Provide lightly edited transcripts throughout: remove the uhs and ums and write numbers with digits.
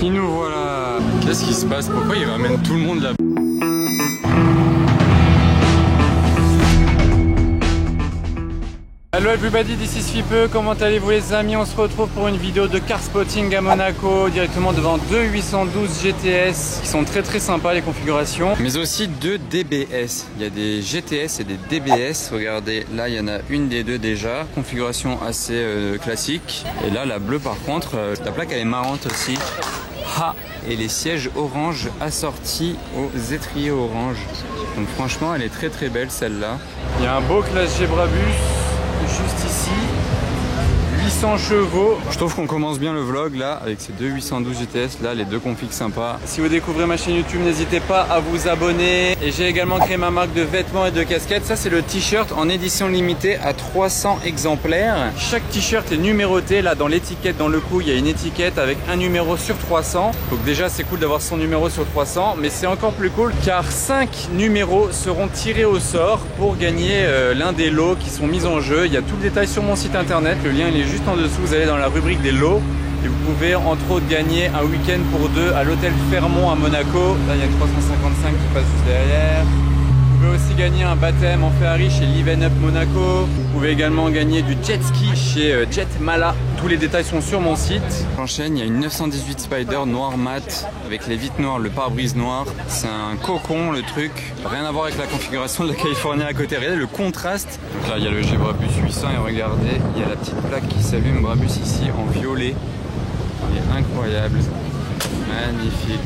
Et nous voilà. Qu'est-ce qui se passe? Pourquoi il ramène tout le monde là? Hello everybody, this is Fipe. Comment allez-vous les amis? On se retrouve pour une vidéo de car spotting à Monaco, directement devant deux 812 GTS qui sont très sympas les configurations, mais aussi deux DBS. Il y a des GTS et des DBS. Regardez, là il y en a une des deux déjà, configuration assez classique. Et là la bleue par contre, la plaque elle est marrante aussi. Ha! Et les sièges orange assortis aux étriers orange. Donc franchement elle est très belle celle-là. Il y a un beau Classe G Brabus juste ici, 800 chevaux. Je trouve qu'on commence bien le vlog là avec ces deux 812 GTS là, les deux configs sympas. Si vous découvrez ma chaîne YouTube, n'hésitez pas à vous abonner. Et j'ai également créé ma marque de vêtements et de casquettes. Ça c'est le t-shirt en édition limitée à 300 exemplaires. Chaque t-shirt est numéroté. Là dans l'étiquette, dans le cou, il y a une étiquette avec un numéro sur 300. Donc déjà c'est cool d'avoir son numéro sur 300, mais c'est encore plus cool car 5 numéros seront tirés au sort pour gagner l'un des lots qui sont mis en jeu. Il y a tout le détail sur mon site internet. Le lien il est juste en dessous. Vous allez dans la rubrique des lots et vous pouvez entre autres gagner un week-end pour deux à l'hôtel Fermont à Monaco. Là il y a une 355 qui passe juste derrière. Vous pouvez aussi gagner un baptême en Ferrari chez Live & Up Monaco. Vous pouvez également gagner du jet ski chez Jet Mala. Tous les détails sont sur mon site. J'enchaîne, il y a une 918 Spider noir mat avec les vitres noires, le pare-brise noir. C'est un cocon le truc. Rien à voir avec la configuration de la Californie à côté. Regardez le contraste. Donc là il y a le G Brabus 800 et regardez, il y a la petite plaque qui s'allume Brabus ici en violet. Il est incroyable. Magnifique.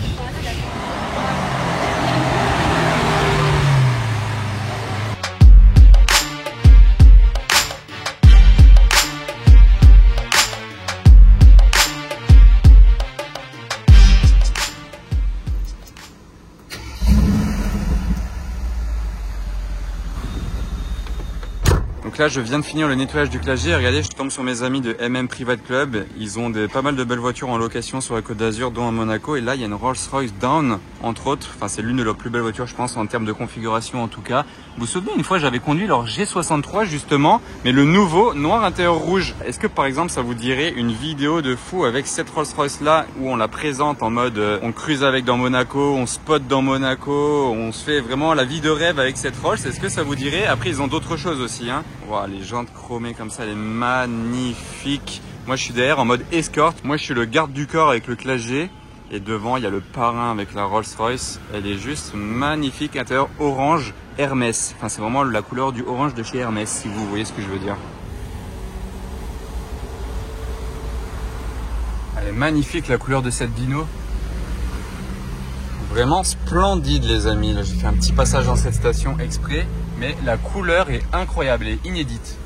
Donc là je viens de finir le nettoyage du Classe G. Regardez, je tombe sur mes amis de MM Private Club. Ils ont pas mal de belles voitures en location sur la Côte d'Azur, dont à Monaco. Et là il y a une Rolls-Royce Dawn entre autres. Enfin c'est l'une de leurs plus belles voitures je pense en termes de configuration en tout cas. Vous vous souvenez une fois j'avais conduit leur G63 justement, mais le nouveau noir intérieur rouge. Est-ce que par exemple ça vous dirait une vidéo de fou avec cette Rolls-Royce là où on la présente en mode on cruise avec dans Monaco, on spot dans Monaco, on se fait vraiment la vie de rêve avec cette Rolls? Est-ce que ça vous dirait? Après ils ont d'autres choses aussi hein. Wow, les jantes chromées comme ça, elle est magnifique. Moi je suis derrière en mode escorte. Moi je suis le garde du corps avec le Classe G. Et devant il y a le parrain avec la Rolls-Royce. Elle est juste magnifique. Intérieur orange Hermès. Enfin c'est vraiment la couleur du orange de chez Hermès si vous voyez ce que je veux dire. Elle est magnifique la couleur de cette dyno. Vraiment splendide les amis. Là j'ai fait un petit passage dans cette station exprès. Mais la couleur est incroyable et inédite.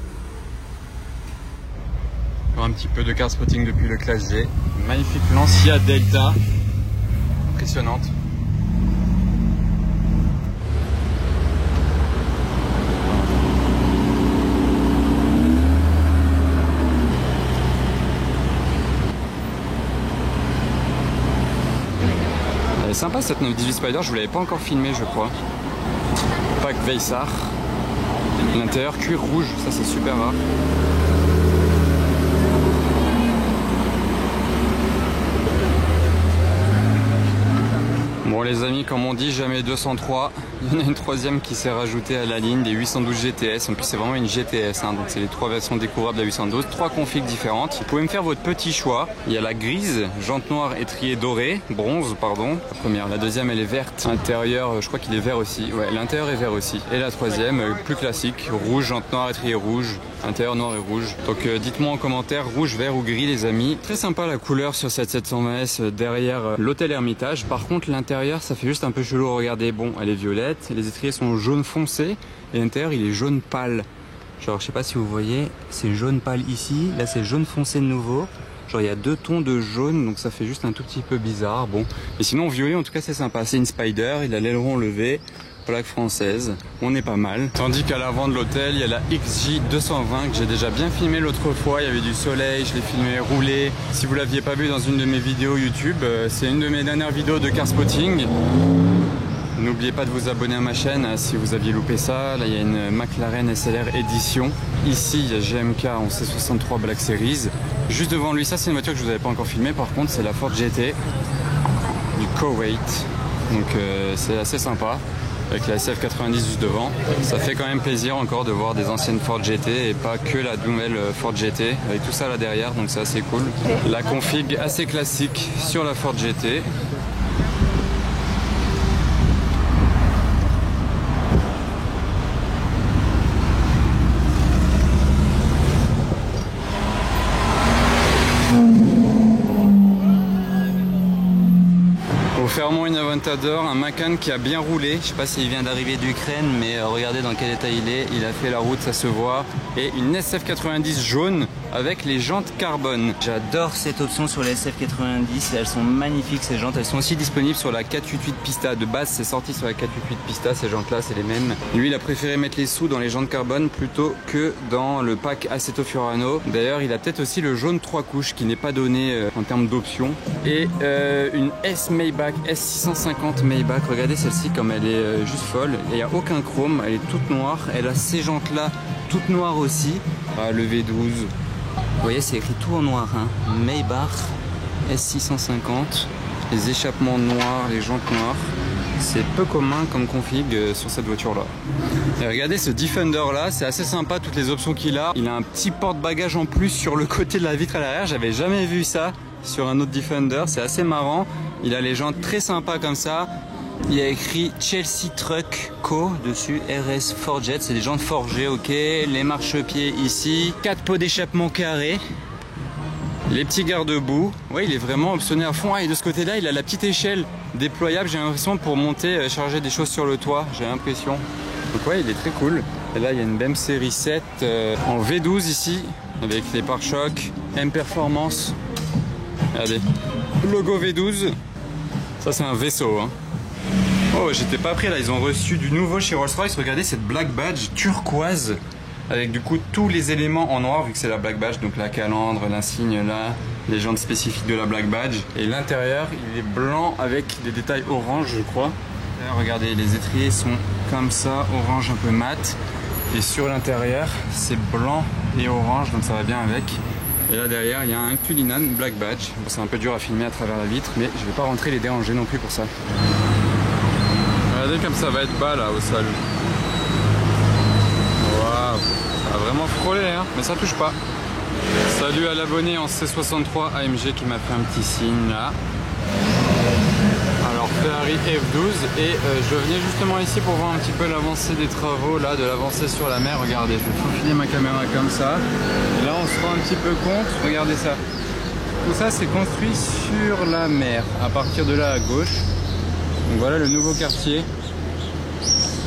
Un petit peu de car spotting depuis le Classe G. Magnifique Lancia Delta. Impressionnante. Elle est sympa cette 918 Spider, je vous l'avais pas encore filmé je crois. Pack Veissar. L'intérieur cuir rouge, ça c'est super rare. Bon les amis, comme on dit, jamais 203. Il y en a une troisième qui s'est rajoutée à la ligne des 812 GTS. En plus c'est vraiment une GTS, hein, donc c'est les trois versions découvrables de la 812. Trois configs différentes. Vous pouvez me faire votre petit choix. Il y a la grise, jante noire, étrier doré, bronze pardon. La première, la deuxième elle est verte. Intérieur, je crois qu'il est vert aussi. Ouais, l'intérieur est vert aussi. Et la troisième, plus classique, rouge, jante noire, étrier rouge. Intérieur noir et rouge. Donc dites-moi en commentaire rouge, vert ou gris les amis. Très sympa la couleur sur cette 720S derrière l'hôtel Hermitage. Par contre l'intérieur ça fait juste un peu chelou. Regardez, bon elle est violette, les étriers sont jaune foncé et l'intérieur il est jaune pâle. Genre je sais pas si vous voyez, c'est jaune pâle ici, là c'est jaune foncé de nouveau. Genre il y a deux tons de jaune donc ça fait juste un tout petit peu bizarre. Bon, mais sinon violet en tout cas c'est sympa. C'est une Spider, il a l'aileron levé. Plaque française, on est pas mal. Tandis qu'à l'avant de l'hôtel, il y a la XJ220 que j'ai déjà bien filmé l'autre fois. Il y avait du soleil, je l'ai filmé rouler. Si vous l'aviez pas vu dans une de mes vidéos YouTube, c'est une de mes dernières vidéos de car spotting. N'oubliez pas de vous abonner à ma chaîne si vous aviez loupé ça. Là, il y a une McLaren SLR édition. Ici, il y a GMK en C63 Black Series. Juste devant lui, ça c'est une voiture que je vous avais pas encore filmée. Par contre, c'est la Ford GT. Koweït. Donc c'est assez sympa. Avec la SF90 juste devant. Ça fait quand même plaisir encore de voir des anciennes Ford GT et pas que la nouvelle Ford GT avec tout ça là derrière, donc c'est assez cool. La config assez classique sur la Ford GT. Fairmont une Aventador, un Macan qui a bien roulé. Je sais pas s'il vient d'arriver d'Ukraine, mais regardez dans quel état il est. Il a fait la route, ça se voit. Et une SF90 jaune avec les jantes carbone. J'adore cette option sur les SF90. Elles sont magnifiques ces jantes. Elles sont aussi disponibles sur la 488 Pista. De base, c'est sorti sur la 488 Pista. Ces jantes-là, c'est les mêmes. Lui, il a préféré mettre les sous dans les jantes carbone plutôt que dans le pack Assetto Fiorano. D'ailleurs, il a peut-être aussi le jaune 3 couches qui n'est pas donné en termes d'options. Et une S Maybach S650 Maybach, regardez celle-ci comme elle est juste folle, et il n'y a aucun chrome, elle est toute noire, elle a ces jantes là toutes noires aussi, le V12, vous voyez c'est écrit tout en noir, hein. Maybach S650, les échappements noirs, les jantes noires, c'est peu commun comme config sur cette voiture là. Et regardez ce Defender là, c'est assez sympa toutes les options qu'il a, il a un petit porte-bagages en plus sur le côté de la vitre à l'arrière, j'avais jamais vu ça sur un autre Defender, c'est assez marrant. Il a les jantes très sympas comme ça. Il y a écrit Chelsea Truck Co dessus, RS Forget, c'est des jantes forgées, ok. Les marchepieds ici, 4 pots d'échappement carrés. Les petits garde-boue, ouais, il est vraiment optionné à fond. Ah, et de ce côté-là, il a la petite échelle déployable, j'ai l'impression, pour monter, charger des choses sur le toit, j'ai l'impression. Donc ouais, il est très cool. Et là, il y a une BM série 7 en V12 ici, avec les pare-chocs, M Performance. Regardez, logo V12, ça c'est un vaisseau, hein. Oh, j'étais pas prêt là, ils ont reçu du nouveau chez Rolls-Royce. Regardez cette Black Badge turquoise avec du coup tous les éléments en noir vu que c'est la Black Badge, donc la calandre, l'insigne là, les jantes spécifiques de la Black Badge. Et l'intérieur il est blanc avec des détails orange je crois. Là, regardez, les étriers sont comme ça, orange un peu mat. Et sur l'intérieur c'est blanc et orange, donc ça va bien avec. Et là derrière il y a un Cullinan Black Badge. Bon, c'est un peu dur à filmer à travers la vitre, mais je vais pas rentrer les déranger non plus pour ça. Regardez comme ça va être bas là au sol. Waouh, ça va vraiment frôler hein, mais ça touche pas. Salut à l'abonné en C63 AMG qui m'a fait un petit signe là. Alors Ferrari F12 et je venais justement ici pour voir un petit peu l'avancée des travaux là, de l'avancée sur la mer. Regardez, je vais faufiler ma caméra comme ça. Et là on se rend un petit peu compte, regardez ça. Tout ça c'est construit sur la mer, à partir de là à gauche. Donc voilà le nouveau quartier.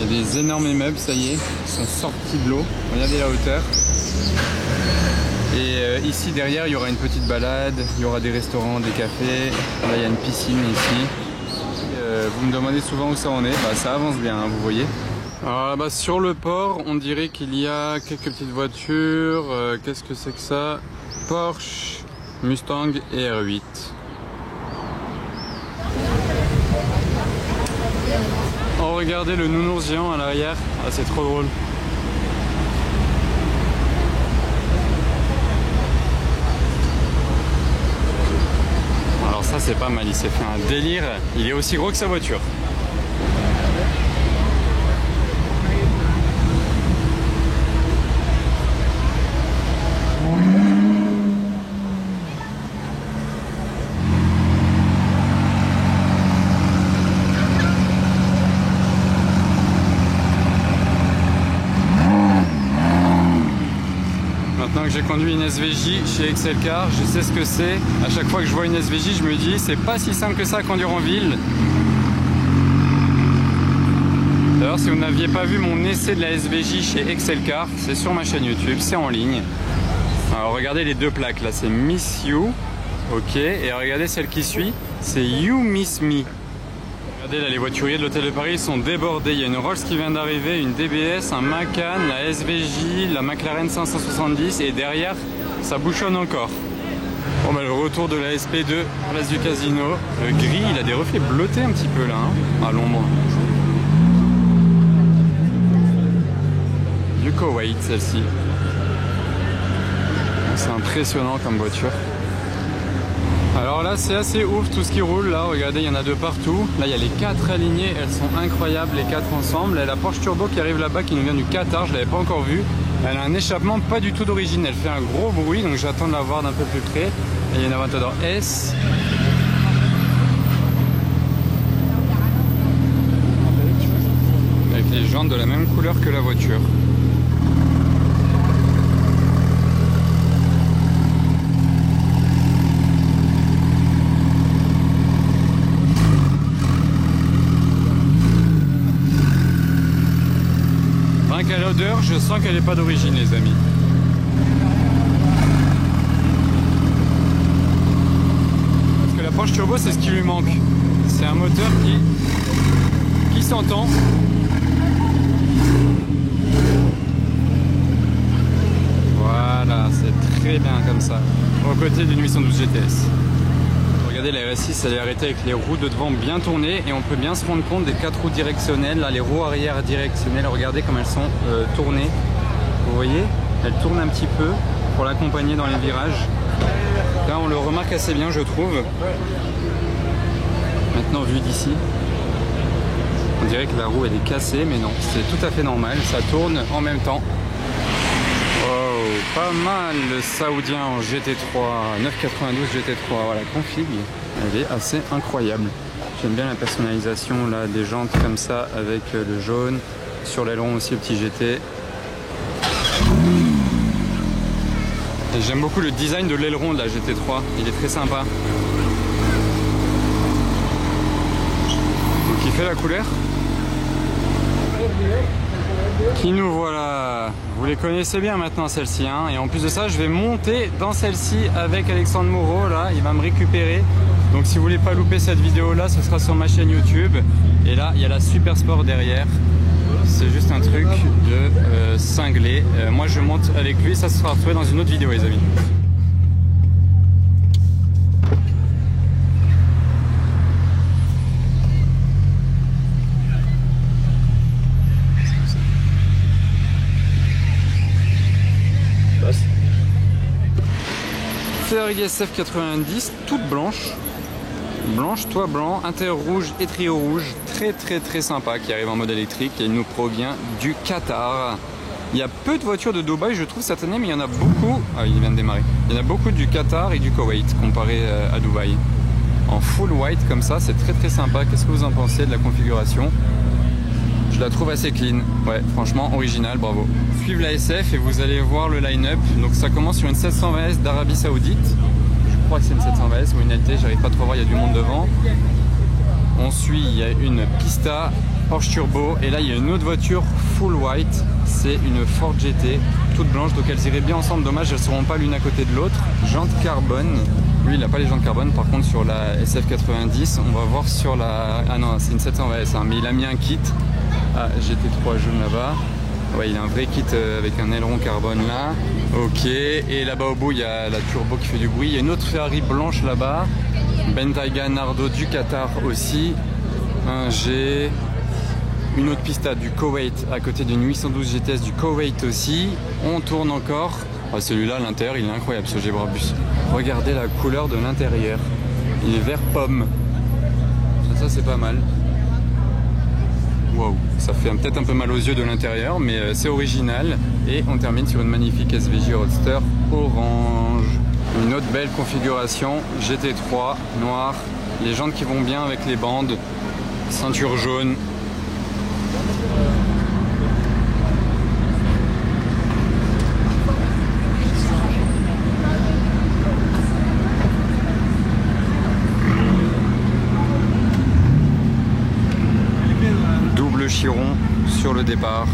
Il y a des énormes immeubles, ça y est, ils sont sortis de l'eau. Regardez la hauteur. Et ici derrière il y aura une petite balade, il y aura des restaurants, des cafés. Là il y a une piscine ici. Vous me demandez souvent où ça en est, bah, ça avance bien, hein, vous voyez. Alors là-bas sur le port, on dirait qu'il y a quelques petites voitures. Qu'est-ce que c'est que ça? Porsche, Mustang et R8. Oh regardez le nounours géant à l'arrière, ah, c'est trop drôle. Alors ça c'est pas mal, il s'est fait un délire, il est aussi gros que sa voiture. Maintenant que j'ai conduit une SVJ chez Excelcar, je sais ce que c'est. À chaque fois que je vois une SVJ, je me dis c'est pas si simple que ça à conduire en ville. D'ailleurs, si vous n'aviez pas vu mon essai de la SVJ chez Excelcar, c'est sur ma chaîne YouTube, c'est en ligne. Alors regardez les deux plaques là, c'est Miss You, ok, et regardez celle qui suit, c'est You Miss Me. Regardez là, les voituriers de l'hôtel de Paris sont débordés. Il y a une Rolls qui vient d'arriver, une DBS, un Macan, la SVJ, la McLaren 570 et derrière ça bouchonne encore. Bon bah le retour de la SP2, place du Casino. Le gris, il a des reflets bleutés un petit peu là, hein, à l'ombre. Du Koweït celle-ci. C'est impressionnant comme voiture. Alors là c'est assez ouf tout ce qui roule là, regardez il y en a de partout. Là il y a les 4 alignées, elles sont incroyables les 4 ensemble. Et la Porsche Turbo qui arrive là-bas qui nous vient du Qatar, je l'avais pas encore vue. Elle a un échappement pas du tout d'origine, elle fait un gros bruit donc j'attends de la voir d'un peu plus près. Et il y a une Aventador S. Avec les jantes de la même couleur que la voiture. À l'odeur, je sens qu'elle n'est pas d'origine les amis. Parce que la Porsche Turbo c'est ce qui lui manque. C'est un moteur qui s'entend. Voilà, c'est très bien comme ça. Aux côtés d'une 812 GTS. Regardez la RS6 elle est arrêtée avec les roues de devant bien tournées et on peut bien se rendre compte des 4 roues directionnelles. Là les roues arrière directionnelles, regardez comme elles sont tournées. Vous voyez, elles tournent un petit peu pour l'accompagner dans les virages. Là on le remarque assez bien je trouve. Maintenant vu d'ici, on dirait que la roue elle est cassée mais non, c'est tout à fait normal, ça tourne en même temps. Oh, pas mal le saoudien en GT3, 992 GT3, voilà, config, elle est assez incroyable. J'aime bien la personnalisation là, des jantes comme ça avec le jaune, sur l'aileron aussi le petit GT. Et j'aime beaucoup le design de l'aileron de la GT3, il est très sympa. Vous kiffez la couleur ? Qui nous voilà, vous les connaissez bien maintenant celle-ci hein. Et en plus de ça je vais monter dans celle-ci avec Alexandre Moreau là, il va me récupérer. Donc si vous voulez pas louper cette vidéo là, ce sera sur ma chaîne YouTube. Et là il y a la Super Sport derrière, c'est juste un truc de cinglé. Moi je monte avec lui, ça sera retrouvé dans une autre vidéo les amis. Ferrari SF 90, toute blanche, toit blanc, intérieur rouge et trio rouge, très sympa qui arrive en mode électrique et il nous provient du Qatar. Il y a peu de voitures de Dubaï je trouve cette année mais il y en a beaucoup, ah il vient de démarrer, il y en a beaucoup du Qatar et du Koweït comparé à Dubaï. En full white comme ça, c'est très sympa. Qu'est-ce que vous en pensez de la configuration? Je la trouve assez clean, ouais, franchement original, bravo. Suivez la SF et vous allez voir le line-up. Donc ça commence sur une 720S d'Arabie Saoudite. Je crois que c'est une 720S ou une LT, j'arrive pas trop à voir, il y a du monde devant. On suit, il y a une Pista Porsche Turbo et là il y a une autre voiture full white, c'est une Ford GT toute blanche, donc elles iraient bien ensemble, dommage elles ne seront pas l'une à côté de l'autre. Jantes carbone, lui il n'a pas les jantes carbone, par contre sur la SF90 on va voir sur la... Ah non c'est une 720S hein, mais il a mis un kit. Ah, GT3 jaune là-bas. Ouais, il a un vrai kit avec un aileron carbone là. Ok, et là-bas au bout, il y a la turbo qui fait du bruit. Il y a une autre Ferrari blanche là-bas. Bentayga Nardo du Qatar aussi. Un G. Une autre Pista du Koweït à côté d'une 812 GTS du Koweït aussi. On tourne encore. Ah, celui-là, à l'intérieur, il est incroyable ce Gebrabus. Regardez la couleur de l'intérieur. Il est vert pomme. Ça c'est pas mal. Wow, ça fait peut-être un peu mal aux yeux de l'intérieur, mais c'est original. Et on termine sur une magnifique SVJ Roadster orange. Une autre belle configuration, GT3, noir, les jantes qui vont bien avec les bandes, ceinture jaune. Chiron sur le départ.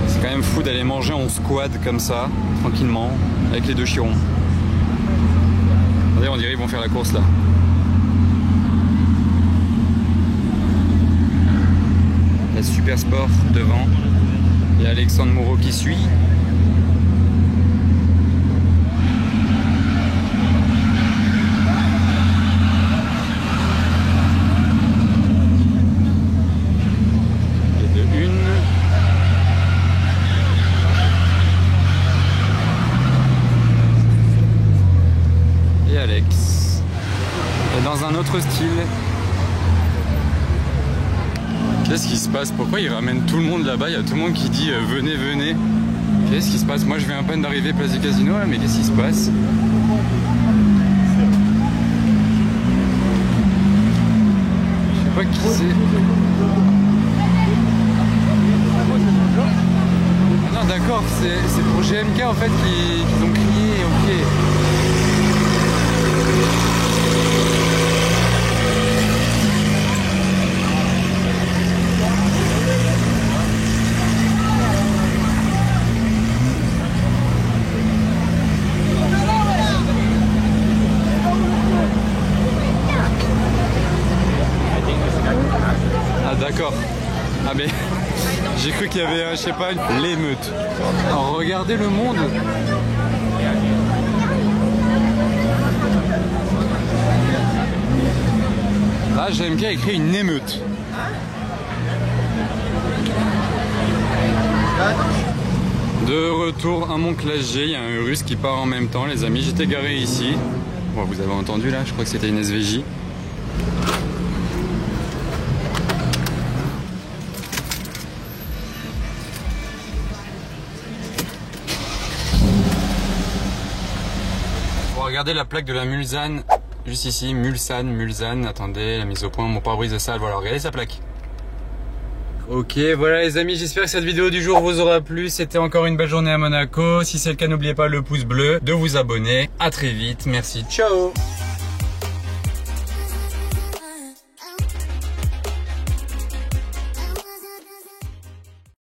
C'est quand même fou d'aller manger en squad comme ça, tranquillement, avec les deux chirons. Regardez, on dirait qu'ils vont faire la course là. La Super Sport devant. Et Alexandre Moreau qui suit. dans un autre style. Qu'est-ce qui se passe? Pourquoi ils ramènent tout le monde là-bas? Il y a tout le monde qui dit venez, venez. Qu'est-ce qui se passe? Moi je viens à peine d'arriver place du casino là, mais qu'est-ce qui se passe? Je sais pas qui c'est. Non d'accord, c'est pour GMK en fait qu'ils ont crié, ok. Ah d'accord. Ah mais j'ai cru qu'il y avait, je sais pas, l'émeute. Alors regardez le monde. Là GMK a écrit une émeute. De retour à mon classe G, il y a un russe qui part en même temps les amis, j'étais garé ici. Bon, vous avez entendu là, je crois que c'était une SVJ. Regardez la plaque de la Mulsanne, juste ici, Mulsanne, attendez, la mise au point, mon pare-brise est sale, voilà, regardez sa plaque. Ok, voilà les amis, j'espère que cette vidéo du jour vous aura plu, c'était encore une belle journée à Monaco, si c'est le cas n'oubliez pas le pouce bleu, de vous abonner, à très vite, merci, ciao.